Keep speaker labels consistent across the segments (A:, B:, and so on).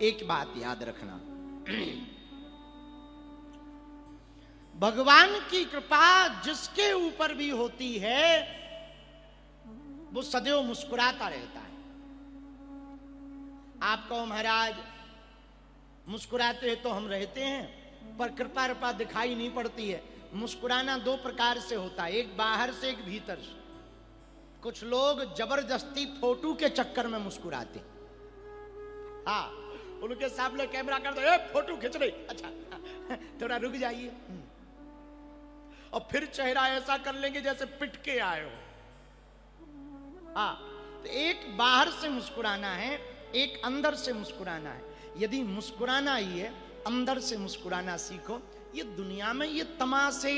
A: एक बात याद रखना, भगवान की कृपा जिसके ऊपर भी होती है वो सदैव मुस्कुराता रहता है। आप कहो महाराज मुस्कुराते हैं तो हम रहते हैं, पर कृपा कृपा दिखाई नहीं पड़ती है। मुस्कुराना दो प्रकार से होता है, एक बाहर से एक भीतर से। कुछ लोग जबरदस्ती फोटो के चक्कर में मुस्कुराते, हाँ उनके सामने कैमरा कर दो, फोटो खींच रही, अच्छा थोड़ा रुक जाइए, और फिर चेहरा ऐसा कर लेंगे जैसे पिट के आए हो। हाँ, तो एक बाहर से मुस्कुराना है, एक अंदर से मुस्कुराना है। यदि मुस्कुराना ही है, अंदर से मुस्कुराना सीखो। ये दुनिया में ये तमाशे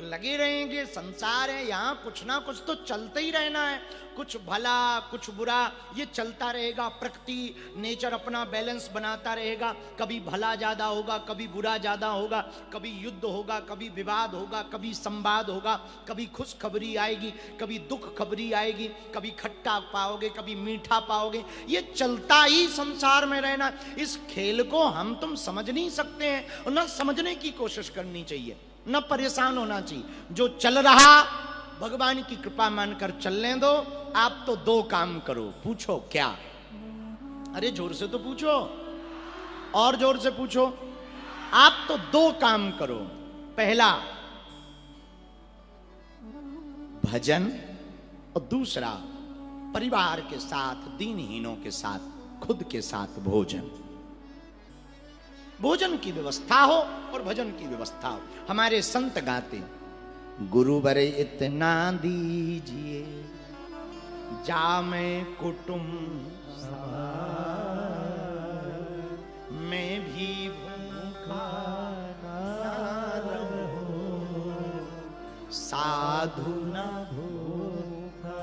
A: लगे रहेंगे, संसार है, यहाँ कुछ ना कुछ तो चलते ही रहना है, कुछ भला कुछ बुरा ये चलता रहेगा। प्रकृति नेचर अपना बैलेंस बनाता रहेगा, कभी भला ज्यादा होगा, कभी बुरा ज्यादा होगा, कभी युद्ध होगा, कभी विवाद होगा, कभी संवाद होगा, कभी खुशखबरी आएगी, कभी दुख खबरी आएगी, कभी खट्टा पाओगे, कभी मीठा पाओगे। ये चलता ही संसार में रहना। इस खेल को हम तुम समझ नहीं सकते हैं, और न समझने की कोशिश करनी चाहिए, न परेशान होना चाहिए। जो चल रहा भगवान की कृपा मानकर चलने दो। आप तो दो काम करो, पूछो क्या? अरे जोर से तो पूछो, और जोर से पूछो। आप तो दो काम करो, पहला भजन, और दूसरा परिवार के साथ, दीनहीनों के साथ, खुद के साथ भोजन। भोजन की व्यवस्था हो और भजन की व्यवस्था हो। हमारे संत गाते, गुरुवर इतना दीजिए जामे कुटुंब, मैं भी भूखा ना रहूं, साधु ना भूखा।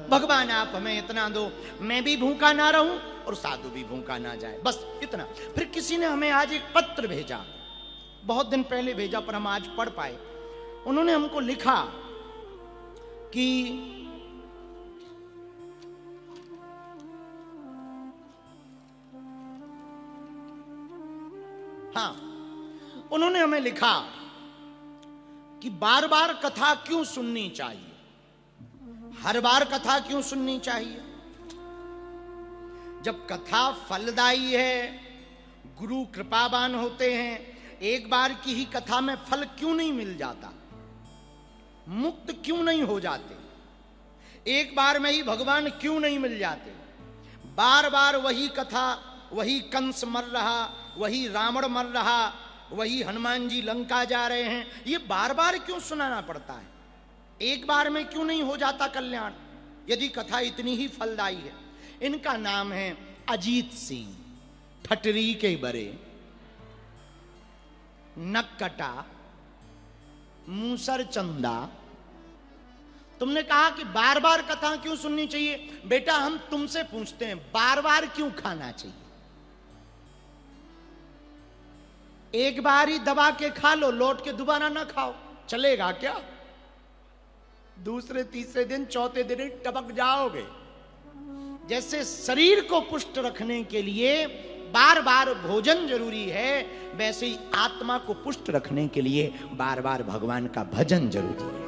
A: भगवान आप हमें इतना दो, मैं भी भूखा ना रहूं और साधु भी भूखा ना जाए, बस इतना। फिर किसी ने हमें आज एक पत्र भेजा, बहुत दिन पहले भेजा पर हम आज पढ़ पाए। उन्होंने हमको लिखा कि हाँ, उन्होंने हमें लिखा कि बार बार कथा क्यों सुननी चाहिए, हर बार कथा क्यों सुननी चाहिए? जब कथा फलदायी है, गुरु कृपावान होते हैं, एक बार की ही कथा में फल क्यों नहीं मिल जाता, मुक्त क्यों नहीं हो जाते, एक बार में ही भगवान क्यों नहीं मिल जाते? बार बार वही कथा, वही कंस मर रहा, वही रावण मर रहा, वही हनुमान जी लंका जा रहे हैं, ये बार बार क्यों सुनाना पड़ता है? एक बार में क्यों नहीं हो जाता कल्याण, यदि कथा इतनी ही फलदायी है? इनका नाम है अजीत सिंह, ठटरी के बरे, नक्कटा, मूसर चंदा। तुमने कहा कि बार बार कथा क्यों सुननी चाहिए? बेटा हम तुमसे पूछते हैं, बार बार क्यों खाना चाहिए? एक बार ही दबा के खा लो, लौट के दोबारा ना खाओ, चलेगा क्या? दूसरे तीसरे दिन चौथे दिन ही टपक जाओगे। जैसे शरीर को पुष्ट रखने के लिए बार बार भोजन जरूरी है, वैसे ही आत्मा को पुष्ट रखने के लिए बार बार भगवान का भजन जरूरी है।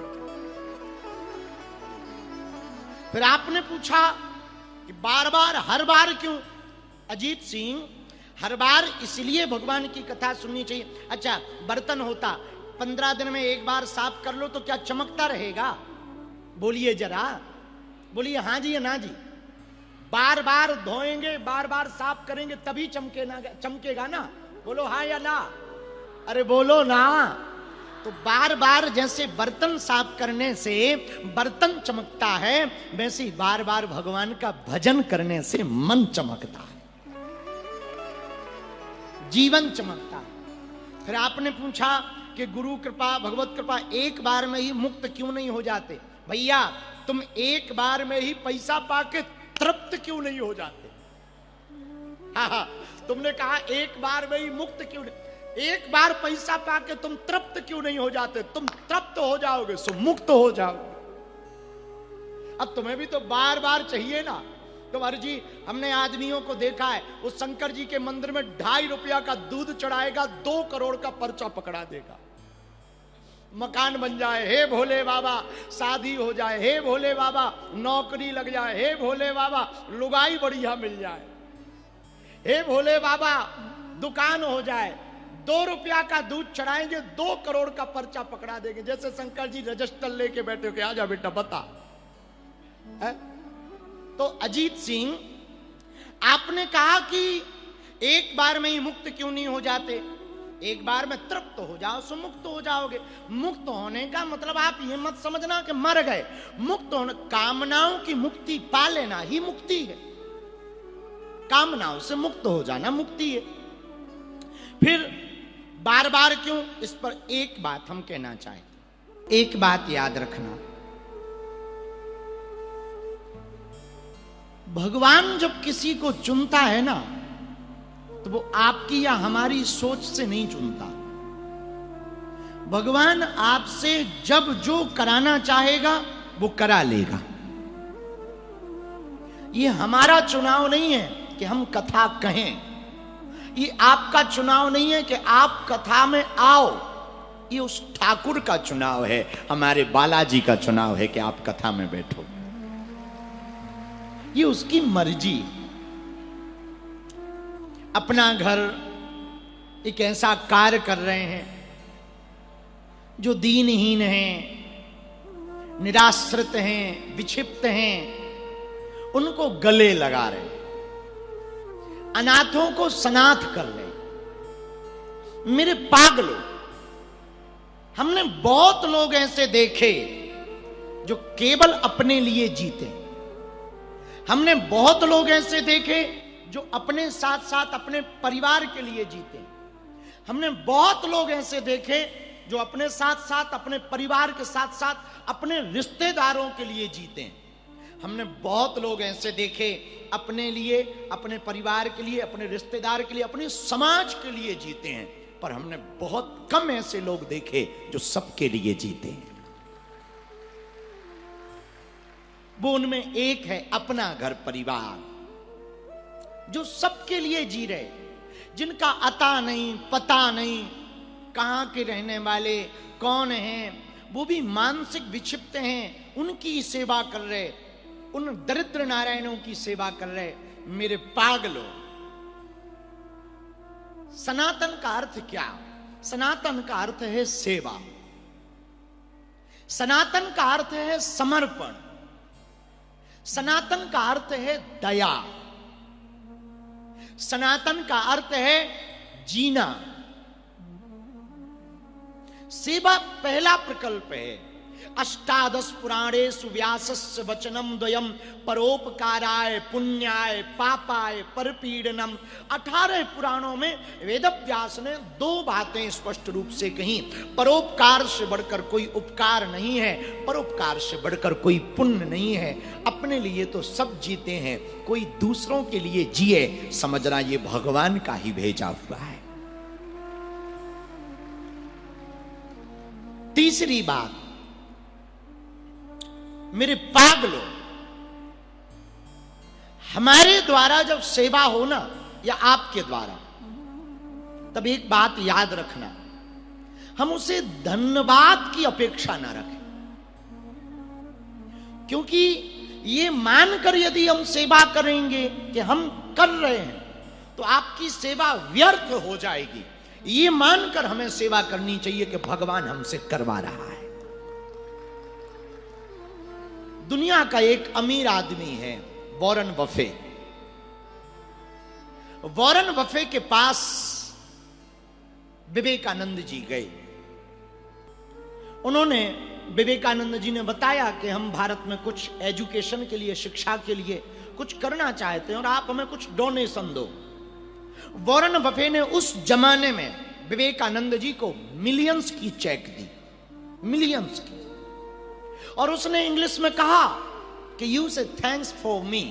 A: फिर आपने पूछा कि बार बार हर बार क्यों? अजीत सिंह, हर बार इसलिए भगवान की कथा सुननी चाहिए। अच्छा, बर्तन होता 15 दिन में एक बार साफ कर लो तो क्या चमकता रहेगा? बोलिए जरा, बोलिए हाँ जी या ना जी। बार बार धोएंगे, बार बार साफ करेंगे तभी चमकेगा ना। बोलो हाँ या ना, अरे बोलो ना। तो बार बार जैसे बर्तन साफ करने से बर्तन चमकता है, वैसे ही बार बार भगवान का भजन करने से मन चमकता है, जीवन चमकता है। फिर आपने पूछा कि गुरु कृपा, भगवत कृपा, एक बार में ही मुक्त क्यों नहीं हो जाते? भैया तुम एक बार में ही पैसा पाके तृप्त क्यों नहीं हो जाते? हाँ, तुमने कहा एक बार में ही मुक्त क्यों नहीं, एक बार पैसा पाके तुम तृप्त क्यों नहीं हो जाते? तुम तृप्त हो जाओगे सो मुक्त हो जाओगे। अब तुम्हें भी तो बार बार चाहिए ना, तो जी हमने आदमियों को देखा है, उस शंकर जी के मंदिर में 2.5 रुपया का दूध चढ़ाएगा, 2 करोड़ का पर्चा पकड़ा देगा। मकान बन जाए, हे भोले बाबा, शादी हो जाए, हे भोले बाबा, नौकरी लग जाए, हे भोले बाबा, लुगाई बढ़िया मिल जाए, हे भोले बाबा, दुकान हो जाए, 2 रुपया का दूध चढ़ाएंगे, 2 करोड़ का पर्चा पकड़ा देंगे। जैसे शंकर जी रजिस्टर लेके बैठे हो कि आजा बेटा बता है? तो अजीत सिंह, आपने कहा कि एक बार में ही मुक्त क्यों नहीं हो जाते? एक बार में तृप्त हो जाओ सो मुक्त हो जाओगे। मुक्त होने का मतलब आप ये मत समझना कि मर गए। मुक्त होने, कामनाओं की मुक्ति पा लेना ही मुक्ति है। कामनाओं से मुक्त हो जाना मुक्ति है। फिर बार बार क्यों? इस पर एक बात हम कहना चाहते, एक बात याद रखना, भगवान जब किसी को चुनता है ना, तो वो आपकी या हमारी सोच से नहीं चुनता। भगवान आपसे जब जो कराना चाहेगा वो करा लेगा। ये हमारा चुनाव नहीं है कि हम कथा कहें, ये आपका चुनाव नहीं है कि आप कथा में आओ, ये उस ठाकुर का चुनाव है, हमारे बालाजी का चुनाव है कि आप कथा में बैठो। ये उसकी मर्जी। अपना घर एक ऐसा कार्य कर रहे हैं जो दीनहीन हैं, निराश्रित हैं, विक्षिप्त हैं, उनको गले लगा रहे हैं, अनाथों को सनाथ कर रहे हैं। मेरे पागलों, हमने बहुत लोग ऐसे देखे जो केवल अपने लिए जीते। हमने बहुत लोग ऐसे देखे जो अपने साथ साथ अपने परिवार के लिए जीते। हमने बहुत लोग ऐसे देखे जो अपने साथ साथ अपने परिवार के साथ साथ अपने रिश्तेदारों के लिए जीते। हमने बहुत लोग ऐसे देखे अपने लिए, अपने परिवार के लिए, अपने रिश्तेदार के लिए, अपने समाज के लिए जीते हैं। पर हमने बहुत कम ऐसे लोग देखे जो सबके लिए जीते हैं। वो उनमें एक है अपना घर परिवार, जो सबके लिए जी रहे, जिनका अता नहीं पता नहीं, कहां के रहने वाले कौन हैं, वो भी मानसिक विक्षिप्त हैं, उनकी सेवा कर रहे, उन दरिद्र नारायणों की सेवा कर रहे। मेरे पागलों, सनातन का अर्थ क्या? सनातन का अर्थ है सेवा, सनातन का अर्थ है समर्पण, सनातन का अर्थ है दया, सनातन का अर्थ है जीना। सेवा पहला प्रकल्प है। अष्टादश पुराणेषु व्यासस्य वचनम द्वयम परोपकाराय पुण्याय पापाय परपीडनम। 18 पुराणों में वेदव्यास ने 2 बातें स्पष्ट रूप से कही। परोपकार से बढ़कर कोई उपकार नहीं है, परोपकार से बढ़कर कोई पुण्य नहीं है। अपने लिए तो सब जीते हैं, कोई दूसरों के लिए जिए, समझना ये भगवान का ही भेजा हुआ है। तीसरी बात, मेरे पागलों, हमारे द्वारा जब सेवा हो ना, या आपके द्वारा, तब एक बात याद रखना, हम उसे धन्यवाद की अपेक्षा ना रखें। क्योंकि ये मानकर यदि हम सेवा करेंगे कि हम कर रहे हैं, तो आपकी सेवा व्यर्थ हो जाएगी। ये मानकर हमें सेवा करनी चाहिए कि भगवान हमसे करवा रहा है। दुनिया का एक अमीर आदमी है वॉरेन बफे। वॉरेन बफे के पास विवेकानंद जी गए। उन्होंने, विवेकानंद जी ने बताया कि हम भारत में कुछ एजुकेशन के लिए, शिक्षा के लिए कुछ करना चाहते हैं और आप हमें कुछ डोनेशन दो। वॉरेन बफे ने उस जमाने में विवेकानंद जी को मिलियंस की चेक दी, मिलियंस की, और उसने इंग्लिश में कहा कि यू से थैंक्स फॉर मी,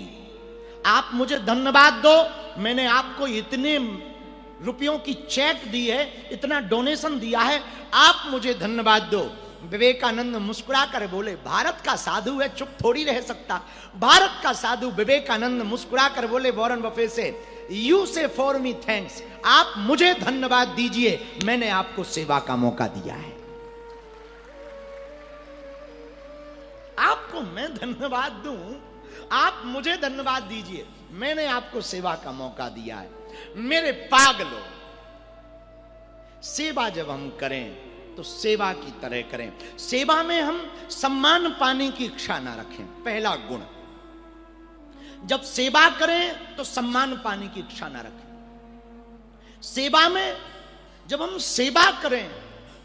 A: आप मुझे धन्यवाद दो, मैंने आपको इतने रुपयों की चेक दी है, इतना डोनेशन दिया है, आप मुझे धन्यवाद दो। विवेकानंद मुस्कुरा कर बोले, भारत का साधु है, चुप थोड़ी रह सकता। भारत का साधु विवेकानंद मुस्कुरा कर बोले वॉरेन बफेट से, यू से फॉर मी थैंक्स, आप मुझे धन्यवाद दीजिए, मैंने आपको सेवा का मौका दिया है। आपको मैं धन्यवाद दूं, आप मुझे धन्यवाद दीजिए, मैंने आपको सेवा का मौका दिया है। मेरे पागलों, सेवा जब हम करें तो सेवा की तरह करें। सेवा में हम सम्मान पाने की इच्छा ना रखें, पहला गुण। जब सेवा करें तो सम्मान पाने की इच्छा ना रखें। सेवा में जब हम सेवा करें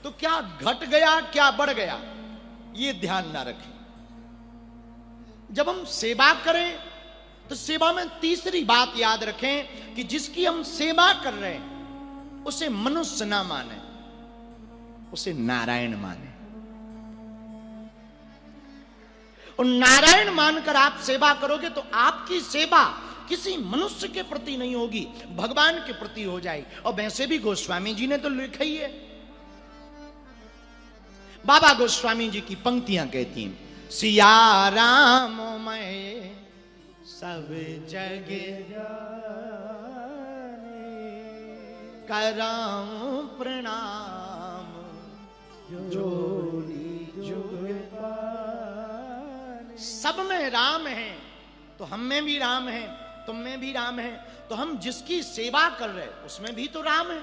A: तो क्या घट गया क्या बढ़ गया, ये ध्यान ना रखें। जब हम सेवा करें तो सेवा में तीसरी बात याद रखें कि जिसकी हम सेवा कर रहे हैं उसे मनुष्य ना माने, उसे नारायण माने। और नारायण मानकर आप सेवा करोगे तो आपकी सेवा किसी मनुष्य के प्रति नहीं होगी, भगवान के प्रति हो जाएगी। और वैसे भी गोस्वामी जी ने तो लिखा ही है। बाबा गोस्वामी जी की पंक्तियां कहती हैं, सिया राम मैं सब जग कराऊं प्रणाम, जोड़ी जुग पाने। सब में राम है तो हम में भी राम है, तुम में भी राम है। तो हम जिसकी सेवा कर रहे उसमें भी तो राम है।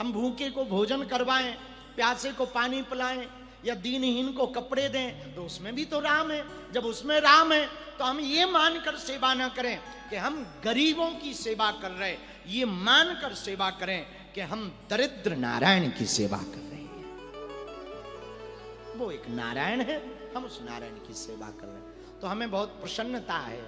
A: हम भूखे को भोजन करवाएं, प्यासे को पानी पिलाएं या दीनहीन को कपड़े दें तो उसमें भी तो राम है। जब उसमें राम है तो हम ये मानकर सेवा ना करें कि हम गरीबों की सेवा कर रहे, ये मानकर सेवा करें कि हम दरिद्र नारायण की सेवा कर रहे हैं। वो एक नारायण है, हम उस नारायण की सेवा कर रहे हैं। तो हमें बहुत प्रसन्नता है